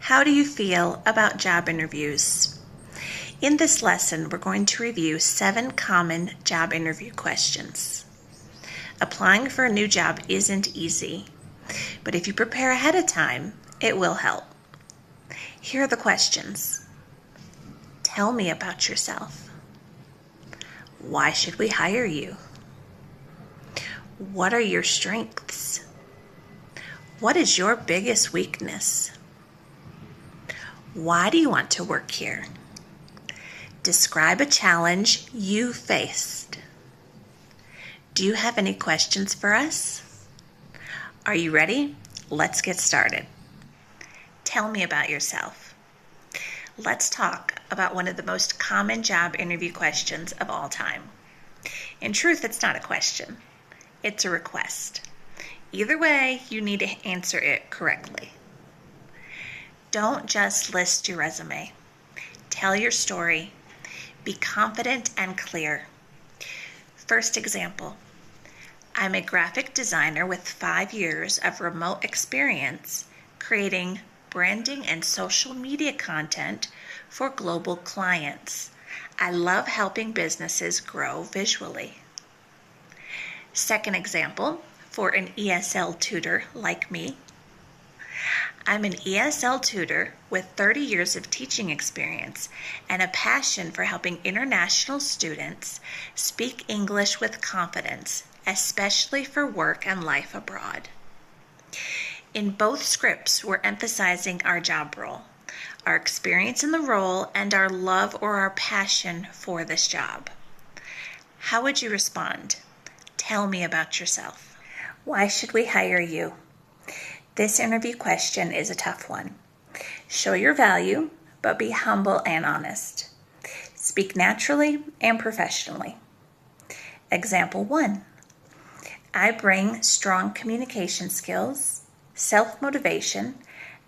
How do you feel about job interviews? In this lesson, we're going to review 7 common job interview questions. Applying for a new job isn't easy, but if you prepare ahead of time, it will help. Here are the questions. Tell me about yourself. Why should we hire you? What are your strengths? What is your biggest weakness? Why do you want to work here? Describe a challenge you faced. Do you have any questions for us? Are you ready? Let's get started. Tell me about yourself. Let's talk about one of the most common job interview questions of all time. In truth, it's not a question. It's a request. Either way, you need to answer it correctly. Don't just list your resume. Tell your story. Be confident and clear. First example. I'm a graphic designer with 5 years of remote experience creating branding and social media content for global clients. I love helping businesses grow visually. Second example, for an ESL tutor like me. I'm an ESL tutor with 30 years of teaching experience and a passion for helping international students speak English with confidence, especially for work and life abroad. In both scripts, we're emphasizing our job role, our experience in the role, and our love or our passion for this job. How would you respond? Tell me about yourself. Why should we hire you? This interview question is a tough one. Show your value, but be humble and honest. Speak naturally and professionally. Example 1. I bring strong communication skills, self-motivation,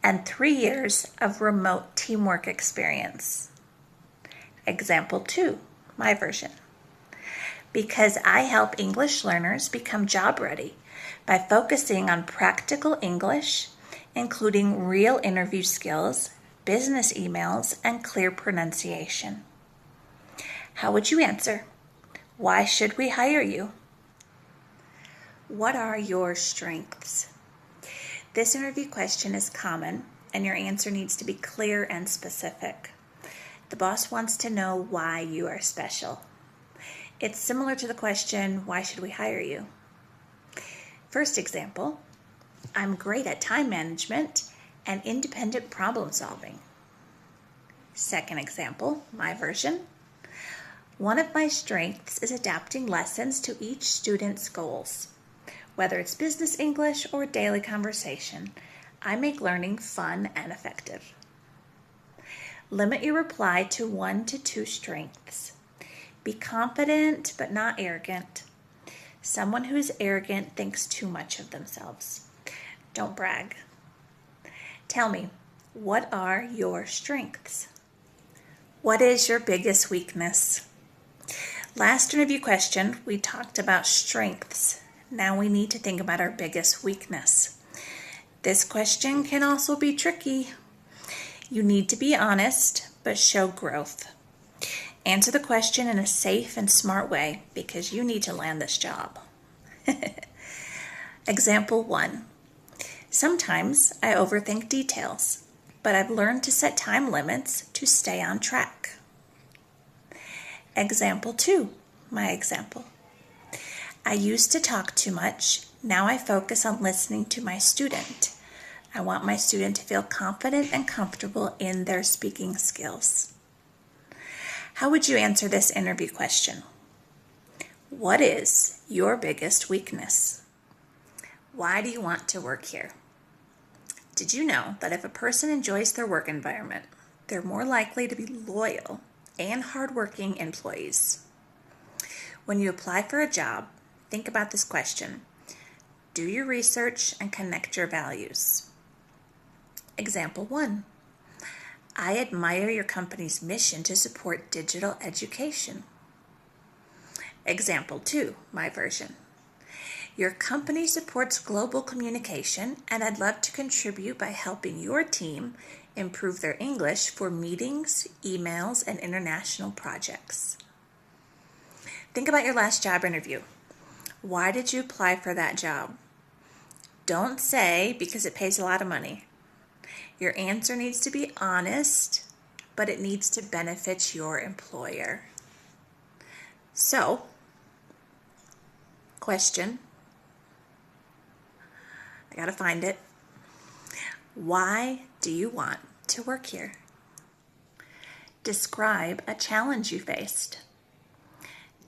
and 3 years of remote teamwork experience. Example 2, my version. Because I help English learners become job ready by focusing on practical English, including real interview skills, business emails, and clear pronunciation. How would you answer? Why should we hire you? What are your strengths? This interview question is common, and your answer needs to be clear and specific. The boss wants to know why you are special. It's similar to the question, why should we hire you? First example, I'm great at time management and independent problem solving. Second example, my version. One of my strengths is adapting lessons to each student's goals. Whether it's business English or daily conversation, I make learning fun and effective. Limit your reply to 1 to 2 strengths. Be confident but not arrogant. Someone who is arrogant thinks too much of themselves. Don't brag. Tell me, what are your strengths? What is your biggest weakness? Last interview question, we talked about strengths. Now we need to think about our biggest weakness. This question can also be tricky. You need to be honest, but show growth. Answer the question in a safe and smart way because you need to land this job. Example 1. Sometimes I overthink details, but I've learned to set time limits to stay on track. Example 2. My example. I used to talk too much. Now I focus on listening to my student. I want my student to feel confident and comfortable in their speaking skills. How would you answer this interview question? What is your biggest weakness? Why do you want to work here? Did you know that if a person enjoys their work environment, they're more likely to be loyal and hardworking employees? When you apply for a job, think about this question. Do your research and connect your values. Example 1. I admire your company's mission to support digital education. Example 2, my version. Your company supports global communication, and I'd love to contribute by helping your team improve their English for meetings, emails, and international projects. Think about your last job interview. Why did you apply for that job? Don't say because it pays a lot of money. Your answer needs to be honest, but it needs to benefit your employer. So, question. I gotta find it. Why do you want to work here? Describe a challenge you faced.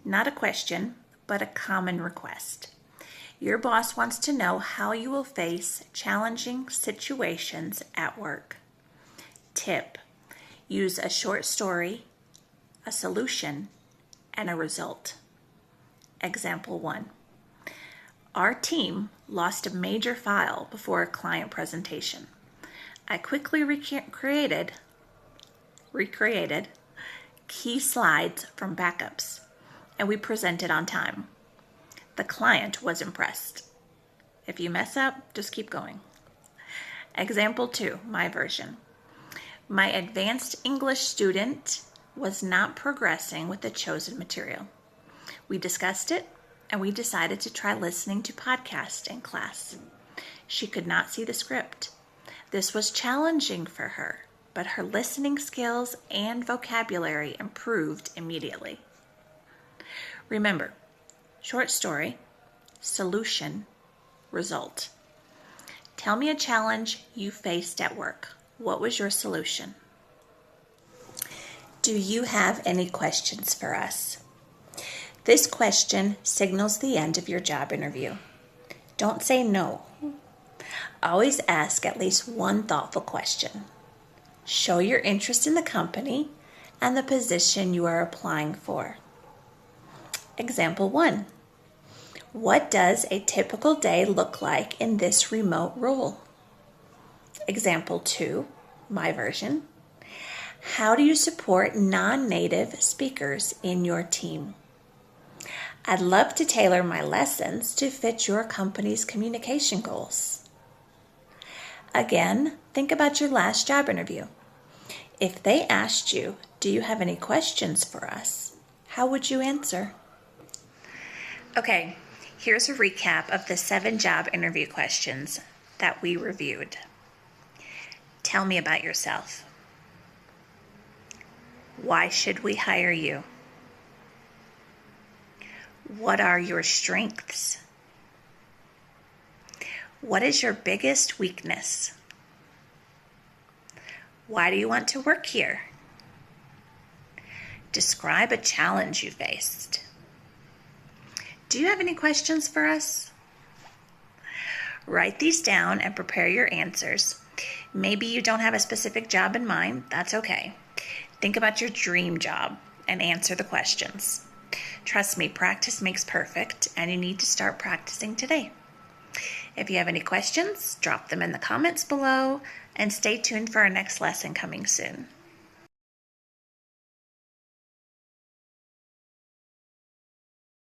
Not a question, but a common request. Your boss wants to know how you will face challenging situations at work. Tip: use a short story, a solution, and a result. Example 1. Our team lost a major file before a client presentation. I quickly recreated key slides from backups, and we presented on time. The client was impressed. If you mess up, just keep going. Example 2, my version. My advanced English student was not progressing with the chosen material. We discussed it, and we decided to try listening to podcasts in class. She could not see the script. This was challenging for her, but her listening skills and vocabulary improved immediately. Remember, short story, solution, result. Tell me a challenge you faced at work. What was your solution? Do you have any questions for us? This question signals the end of your job interview. Don't say no. Always ask at least one thoughtful question. Show your interest in the company and the position you are applying for. Example 1. What does a typical day look like in this remote role? Example 2, my version. How do you support non-native speakers in your team? I'd love to tailor my lessons to fit your company's communication goals. Again, think about your last job interview. If they asked you, do you have any questions for us? How would you answer? Okay, here's a recap of the 7 job interview questions that we reviewed. Tell me about yourself. Why should we hire you? What are your strengths? What is your biggest weakness? Why do you want to work here? Describe a challenge you faced. Do you have any questions for us? Write these down and prepare your answers. Maybe you don't have a specific job in mind. That's okay. Think about your dream job and answer the questions. Trust me, practice makes perfect, and you need to start practicing today. If you have any questions, drop them in the comments below, and stay tuned for our next lesson coming soon.